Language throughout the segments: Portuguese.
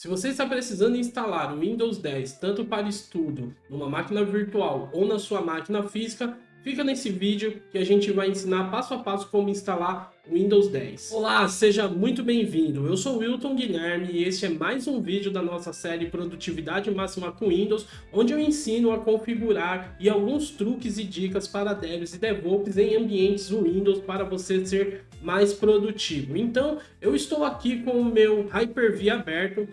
Se você está precisando instalar o Windows 10 tanto para estudo numa máquina virtual ou na sua máquina física, fica nesse vídeo que a gente vai ensinar passo a passo como instalar o Windows 10. Olá, seja muito bem-vindo. Eu sou o Wilton Guilherme e este é mais um vídeo da nossa série Produtividade Máxima com Windows, onde eu ensino a configurar e alguns truques e dicas para devs e DevOps em ambientes Windows para você ser mais produtivo. Então, eu estou aqui com o meu Hyper-V aberto.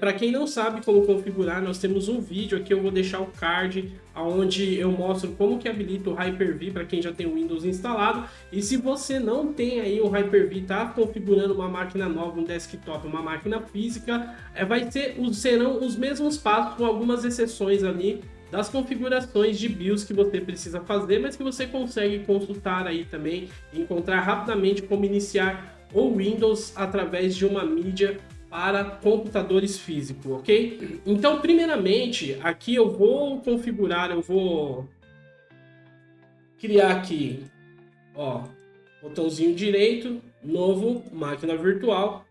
Para quem não sabe como configurar, nós temos um vídeo aqui, eu vou deixar o card onde eu mostro como que habilita o Hyper-V para quem já tem o Windows instalado. E se você não tem aí o Hyper-V, está configurando uma máquina nova, um desktop, uma máquina física, serão os mesmos passos com algumas exceções ali das configurações de BIOS que você precisa fazer, mas que você consegue consultar aí também e encontrar rapidamente como iniciar o Windows através de uma mídia para computadores físicos, ok? Então, primeiramente, aqui eu vou criar aqui, ó, botãozinho direito, novo, máquina virtual.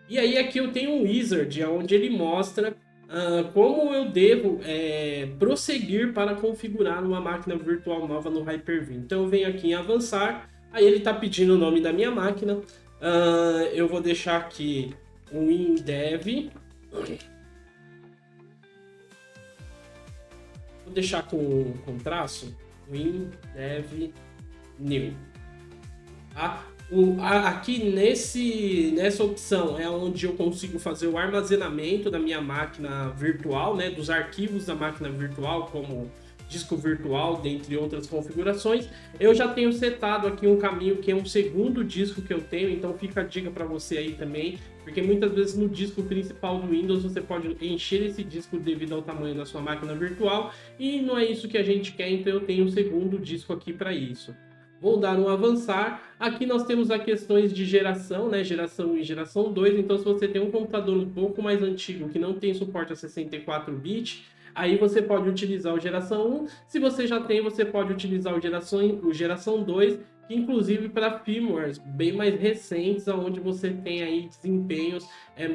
E aí aqui eu tenho um wizard, onde ele mostra como eu devo prosseguir para configurar uma máquina virtual nova no Hyper-V. Então eu venho aqui em avançar, aí ele está pedindo o nome da minha máquina. Eu vou deixar aqui WinDev. Vou deixar com traço WinDev New. Tá? Aqui nessa opção é onde eu consigo fazer o armazenamento da minha máquina virtual, né, dos arquivos da máquina virtual, como disco virtual, dentre outras configurações. Eu já tenho setado aqui um caminho que é um segundo disco que eu tenho, então fica a dica para você aí também, porque muitas vezes no disco principal do Windows você pode encher esse disco devido ao tamanho da sua máquina virtual, e não é isso que a gente quer, então eu tenho um segundo disco aqui para isso. Vou dar um avançar. Aqui nós temos as questões de geração, né? Geração 1 e geração 2. Então, se você tem um computador um pouco mais antigo que não tem suporte a 64 bits, aí você pode utilizar o geração 1. Se você já tem, você pode utilizar o geração 2, que inclusive para firmwares bem mais recentes, onde você tem aí desempenhos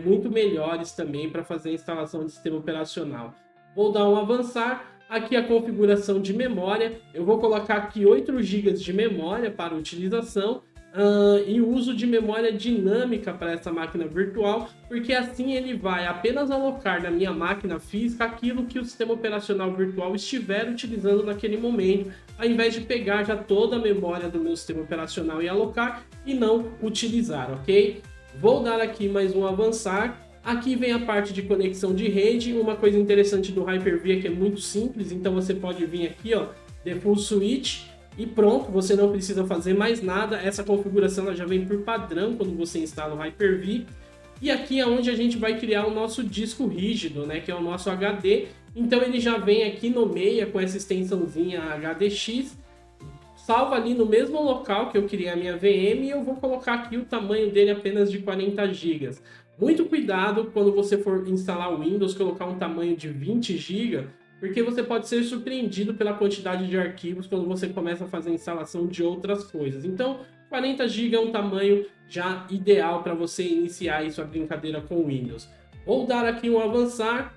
muito melhores também para fazer a instalação de sistema operacional. Vou dar um avançar. Aqui a configuração de memória, eu vou colocar aqui 8 GB de memória para utilização e uso de memória dinâmica para essa máquina virtual, porque assim ele vai apenas alocar na minha máquina física aquilo que o sistema operacional virtual estiver utilizando naquele momento, ao invés de pegar já toda a memória do meu sistema operacional e alocar e não utilizar, ok? Vou dar aqui mais um avançar. Aqui vem a parte de conexão de rede. Uma coisa interessante do Hyper-V é que é muito simples, então você pode vir aqui, ó, Default Switch e pronto, você não precisa fazer mais nada. Essa configuração ela já vem por padrão quando você instala o Hyper-V. E aqui é onde a gente vai criar o nosso disco rígido, né, que é o nosso HD. Então ele já vem aqui, nomeia com essa extensãozinha HDX, salva ali no mesmo local que eu criei a minha VM e eu vou colocar aqui o tamanho dele apenas de 40 GB. Muito cuidado quando você for instalar o Windows, colocar um tamanho de 20 GB, porque você pode ser surpreendido pela quantidade de arquivos quando você começa a fazer a instalação de outras coisas. Então, 40 GB é um tamanho já ideal para você iniciar aí sua brincadeira com o Windows. Vou dar aqui um avançar,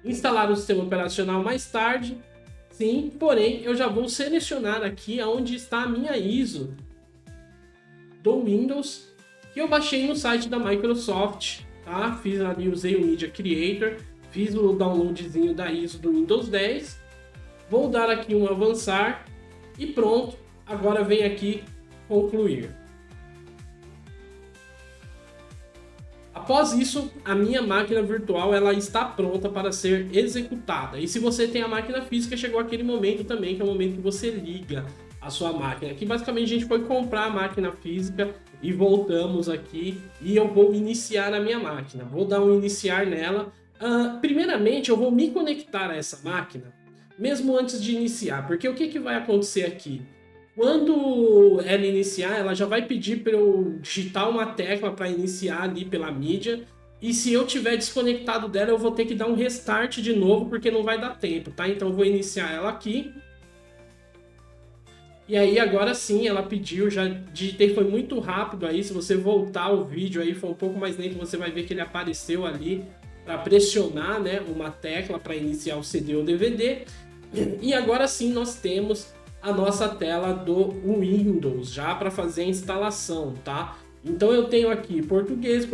instalar o sistema operacional mais tarde. Sim, porém, eu já vou selecionar aqui onde está a minha ISO do Windows, que eu baixei no site da Microsoft, tá? Fiz ali, usei o Media Creator, fiz o downloadzinho da ISO do Windows 10. Vou dar aqui um avançar e pronto. Agora vem aqui concluir. Após isso, a minha máquina virtual ela está pronta para ser executada. E se você tem a máquina física, chegou aquele momento também, que é o momento que você liga a sua máquina. Aqui basicamente a gente foi comprar a máquina física e voltamos aqui e eu vou iniciar a minha máquina. Vou dar um iniciar nela. Primeiramente eu vou me conectar a essa máquina, mesmo antes de iniciar, porque o que vai acontecer aqui? Quando ela iniciar, ela já vai pedir para eu digitar uma tecla para iniciar ali pela mídia. E se eu tiver desconectado dela, eu vou ter que dar um restart de novo, porque não vai dar tempo, tá? Então eu vou iniciar ela aqui. E aí agora sim ela pediu, já digitei, foi muito rápido aí, se você voltar o vídeo aí foi um pouco mais lento, você vai ver que ele apareceu ali para pressionar, né, uma tecla para iniciar o CD ou DVD. E agora sim nós temos a nossa tela do Windows já para fazer a instalação, tá? Então eu tenho aqui português,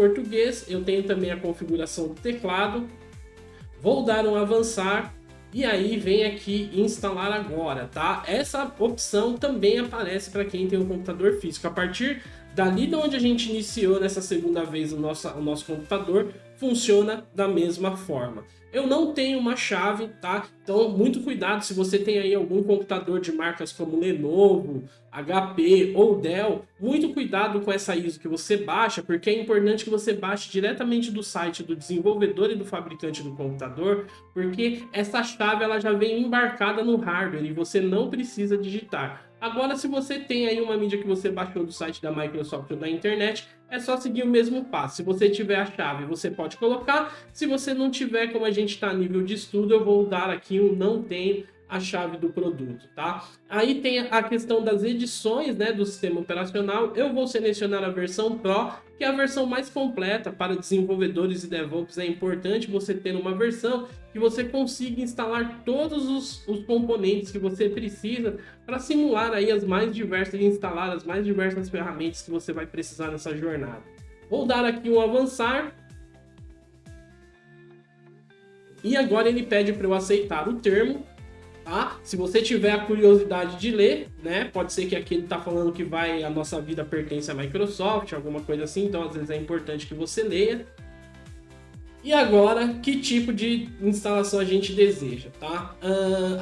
eu tenho também a configuração do teclado. Vou dar um avançar e aí vem aqui instalar agora, tá? Essa opção também aparece para quem tem um computador físico. A partir dali de onde a gente iniciou nessa segunda vez o nosso computador, funciona da mesma forma. Eu não tenho uma chave, tá? Então, muito cuidado se você tem aí algum computador de marcas como Lenovo, HP ou Dell, muito cuidado com essa ISO que você baixa, porque é importante que você baixe diretamente do site do desenvolvedor e do fabricante do computador, porque essa chave ela já vem embarcada no hardware e você não precisa digitar. Agora, se você tem aí uma mídia que você baixou do site da Microsoft ou da internet, é só seguir o mesmo passo. Se você tiver a chave, você pode colocar. Se você não tiver, como a gente está a nível de estudo, eu vou dar aqui um não tenho a chave do produto, tá? Aí tem a questão das edições, né, do sistema operacional. Eu vou selecionar a versão Pro, que é a versão mais completa para desenvolvedores e DevOps. É importante você ter uma versão que você consiga instalar todos os componentes que você precisa para simular aí as mais diversas e instalar as mais diversas ferramentas que você vai precisar nessa jornada. Vou dar aqui um avançar. E agora ele pede para eu aceitar o termo. Tá? Se você tiver a curiosidade de ler, né? Pode ser que aqui ele está falando que a nossa vida pertence à Microsoft, alguma coisa assim, então às vezes é importante que você leia. E agora, que tipo de instalação a gente deseja, tá?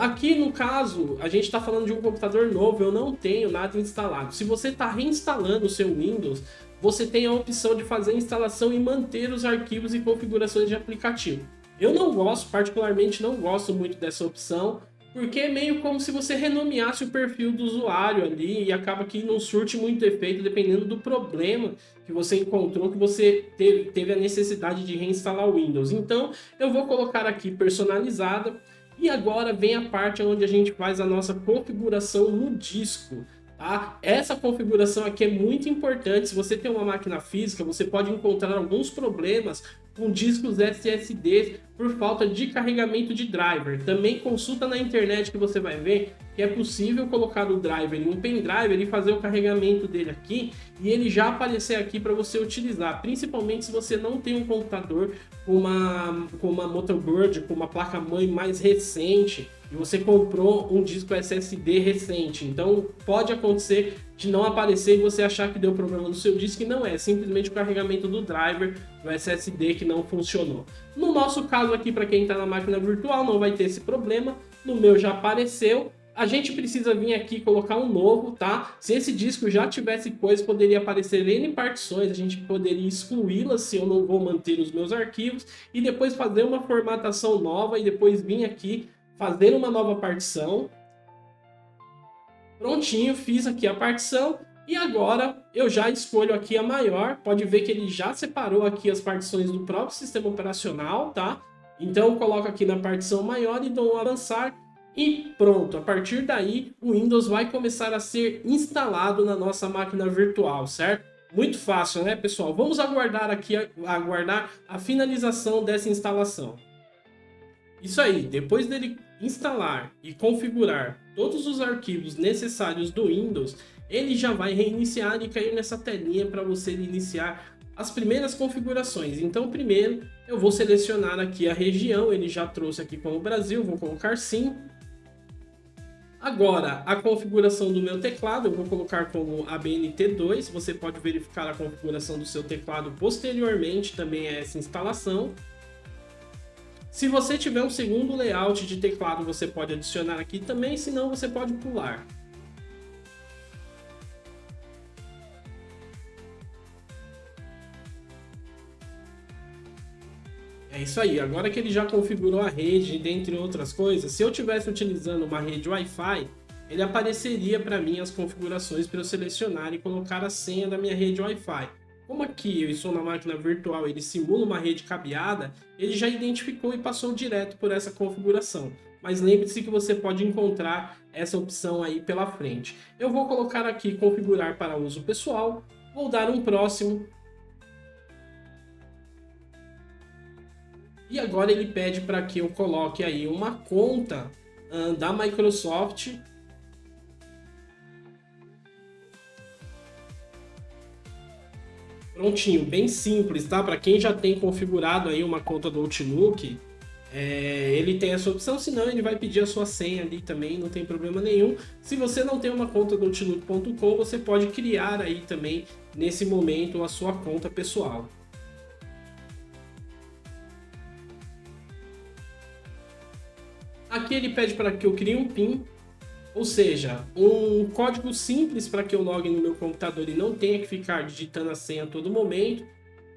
Aqui no caso, a gente está falando de um computador novo, eu não tenho nada instalado. Se você está reinstalando o seu Windows, você tem a opção de fazer a instalação e manter os arquivos e configurações de aplicativo. Eu não gosto, particularmente não gosto muito dessa opção, porque é meio como se você renomeasse o perfil do usuário ali e acaba que não surte muito efeito dependendo do problema que você encontrou, que você teve a necessidade de reinstalar o Windows. Então eu vou colocar aqui personalizada e agora vem a parte onde a gente faz a nossa configuração no disco. Tá? Essa configuração aqui é muito importante. Se você tem uma máquina física, você pode encontrar alguns problemas com discos SSD por falta de carregamento de driver. Também consulta na internet que você vai ver que é possível colocar o driver em um pendrive e fazer o carregamento dele aqui e ele já aparecer aqui para você utilizar, principalmente se você não tem um computador com uma motherboard, com uma placa-mãe mais recente e você comprou um disco SSD recente. Então pode acontecer de não aparecer e você achar que deu problema no seu disco, e não é, simplesmente o carregamento do driver do SSD que não funcionou. No nosso caso aqui, para quem está na máquina virtual, não vai ter esse problema, no meu já apareceu. A gente precisa vir aqui colocar um novo, tá? Se esse disco já tivesse coisa, poderia aparecer N partições, a gente poderia excluí-las se eu não vou manter os meus arquivos, e depois fazer uma formatação nova e depois vir aqui fazer uma nova partição. Prontinho, fiz aqui a partição e agora eu já escolho aqui a maior. Pode ver que ele já separou aqui as partições do próprio sistema operacional, tá? Então eu coloco aqui na partição maior e dou um avançar e pronto. A partir daí o Windows vai começar a ser instalado na nossa máquina virtual, certo? Muito fácil, né, pessoal? Vamos aguardar aqui a finalização dessa instalação. Isso aí, depois dele instalar e configurar todos os arquivos necessários do Windows, ele já vai reiniciar e cair nessa telinha para você iniciar as primeiras configurações. Então, primeiro eu vou selecionar aqui a região, ele já trouxe aqui como Brasil, vou colocar sim. Agora, a configuração do meu teclado, eu vou colocar como ABNT2, você pode verificar a configuração do seu teclado posteriormente também a essa instalação. Se você tiver um segundo layout de teclado, você pode adicionar aqui também, senão você pode pular. É isso aí, agora que ele já configurou a rede, dentre outras coisas, se eu estivesse utilizando uma rede Wi-Fi, ele apareceria para mim as configurações para eu selecionar e colocar a senha da minha rede Wi-Fi. Como aqui eu estou na máquina virtual, ele simula uma rede cabeada, ele já identificou e passou direto por essa configuração. mas lembre-se que você pode encontrar essa opção aí pela frente. Eu vou colocar aqui configurar para uso pessoal, vou dar um próximo. E agora ele pede para que eu coloque aí uma conta da Microsoft. Prontinho, bem simples, tá? Para quem já tem configurado aí uma conta do Outlook, ele tem essa opção, senão ele vai pedir a sua senha ali também, não tem problema nenhum. Se você não tem uma conta do Outlook.com, você pode criar aí também, nesse momento, a sua conta pessoal. Aqui ele pede para que eu crie um PIN, ou seja, um código simples para que eu logue no meu computador e não tenha que ficar digitando a senha a todo momento.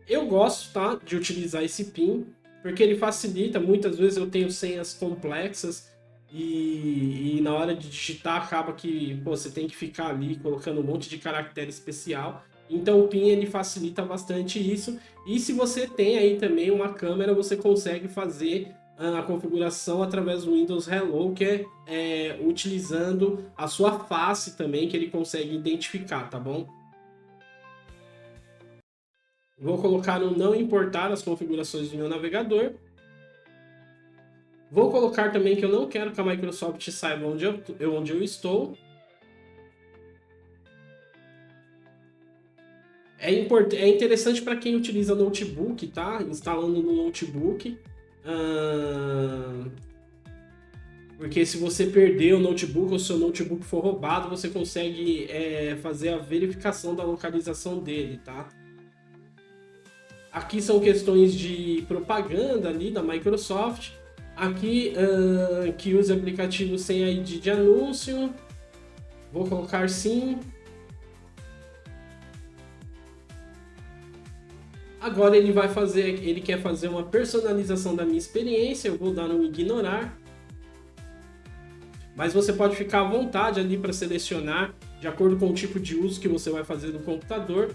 Eu gosto, tá, de utilizar esse PIN, porque ele facilita. Muitas vezes eu tenho senhas complexas e na hora de digitar acaba que você tem que ficar ali colocando um monte de caractere especial. Então o PIN ele facilita bastante isso. E se você tem aí também uma câmera, você consegue fazer a configuração através do Windows Hello, que é utilizando a sua face também, que ele consegue identificar, tá bom? Vou colocar no não importar as configurações do meu navegador. Vou colocar também que eu não quero que a Microsoft saiba onde eu estou. É interessante para quem utiliza notebook, tá? Instalando no notebook. Porque se você perder o notebook ou seu notebook for roubado, você consegue fazer a verificação da localização dele, tá? Aqui são questões de propaganda ali da Microsoft. Aqui que use aplicativo sem ID de anúncio. Vou colocar sim. Agora ele quer fazer uma personalização da minha experiência. Eu vou dar um ignorar. Mas você pode ficar à vontade ali para selecionar de acordo com o tipo de uso que você vai fazer no computador.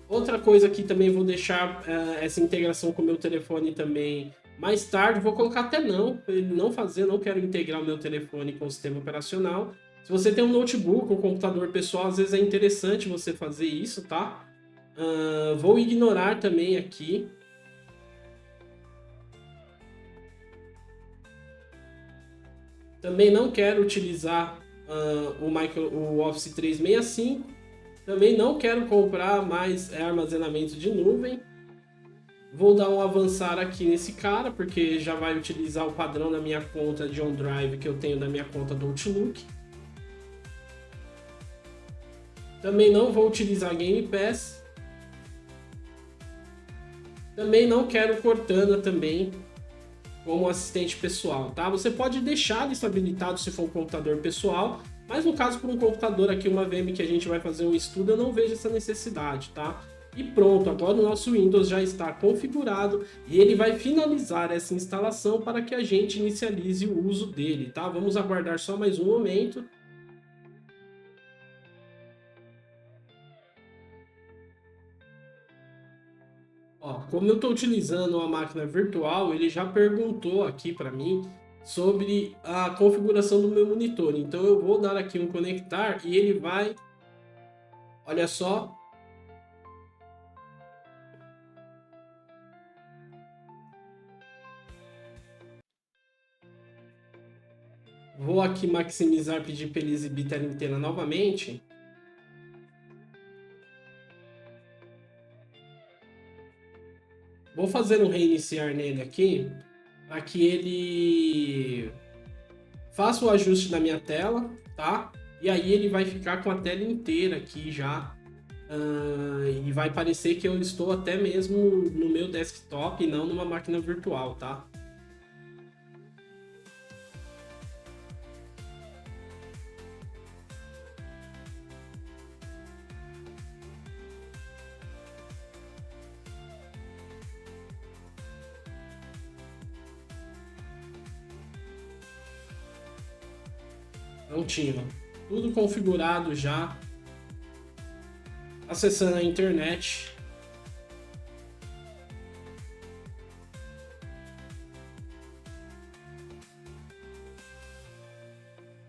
Outra coisa aqui também vou deixar essa integração com o meu telefone também mais tarde. Vou colocar até não, para ele não fazer, não quero integrar o meu telefone com o sistema operacional. Se você tem um notebook, um computador pessoal, às vezes é interessante você fazer isso, tá? Vou ignorar também aqui. Também não quero utilizar o Office 365. Também não quero comprar mais armazenamento de nuvem. Vou dar um avançar aqui nesse cara, porque já vai utilizar o padrão da minha conta de OneDrive que eu tenho da minha conta do Outlook. Também não vou utilizar Game Pass. Também não quero Cortana também como assistente pessoal, tá? Você pode deixar isso habilitado se for um computador pessoal, mas no caso por um computador aqui, uma VM que a gente vai fazer um estudo, eu não vejo essa necessidade, tá? E pronto, agora o nosso Windows já está configurado e ele vai finalizar essa instalação para que a gente inicialize o uso dele, tá? Vamos aguardar só mais um momento. Ó, como eu estou utilizando uma máquina virtual, ele já perguntou aqui para mim sobre a configuração do meu monitor. Então eu vou dar aqui um conectar e ele vai, olha só, vou aqui maximizar, pedir para ele exibir tela inteira novamente. Vou fazer um reiniciar nele aqui, para que ele faça o ajuste na minha tela, tá? E aí ele vai ficar com a tela inteira aqui já. E vai parecer que eu estou até mesmo no meu desktop e não numa máquina virtual, tá? Prontinho. Tudo configurado já. Acessando a internet.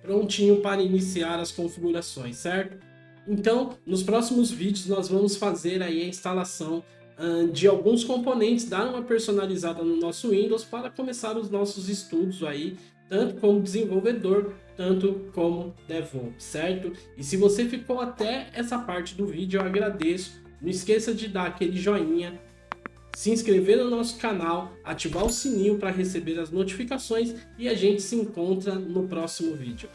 prontinho para iniciar as configurações, certo? Então, nos próximos vídeos nós vamos fazer aí a instalação de alguns componentes, dar uma personalizada no nosso Windows para começar os nossos estudos aí, tanto como desenvolvedor, tanto como DevOps, certo? E se você ficou até essa parte do vídeo, eu agradeço. Não esqueça de dar aquele joinha, se inscrever no nosso canal, ativar o sininho para receber as notificações e a gente se encontra no próximo vídeo.